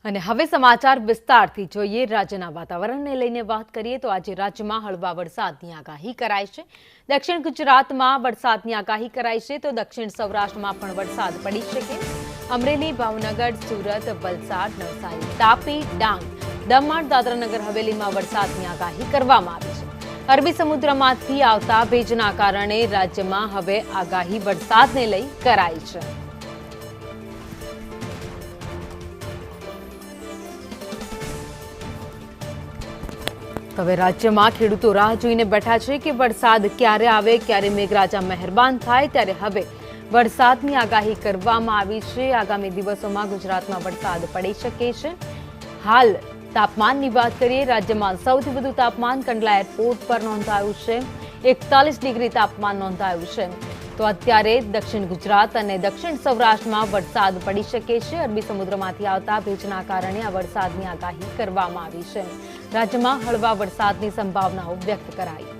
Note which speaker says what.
Speaker 1: અને હવે સમાચાર વિસ્તારથી જોઈએ। રાજ્યના વાતાવરણને લઈને વાત કરીએ તો આજે રાજ્યમાં હળવા વરસાદની આગાહી કરાઈ છે। દક્ષિણ ગુજરાતમાં વરસાદની આગાહી કરાઈ છે તો દક્ષિણ સૌરાષ્ટ્રમાં પણ વરસાદ પડી શકે। અમરેલી, ભાવનગર, સુરત, વલસાડ, નવસારી, તાપી, ડાંગ, દમણ, દાદરાનગર હવેલીમાં વરસાદની આગાહી કરવામાં આવી છે। અરબી સમુદ્રમાંથી આવતા ભેજના કારણે રાજ્યમાં હવે આગાહી વરસાદને લઈ કરાઈ છે। હવે રાજ્યમાં ખેડૂતો રાહ જોઈને બેઠા છે કે વરસાદ ક્યારે આવે, ક્યારે મેઘરાજા મહેરબાન થાય। ત્યારે હવે વરસાદની આગાહી કરવામાં આવી છે। આગામી દિવસોમાં ગુજરાતમાં વરસાદ પડી શકે છે। હાલ તાપમાનની વાત કરીએ, રાજ્યમાં સૌથી વધુ તાપમાન કંડલા એરપોર્ટ પર નોંધાયું છે। 41 ડિગ્રી તાપમાન નોંધાયું છે। તો અત્યારે દક્ષિણ ગુજરાત અને દક્ષિણ સૌરાષ્ટ્રમાં વરસાદ પડી શકે છે। અરબી સમુદ્રમાંથી આવતા ભેજના કારણે આ વરસાદની આગાહી કરવામાં આવી છે। રાજ્યમાં હળવા વરસાદની સંભાવનાઓ વ્યક્ત કરાઈ।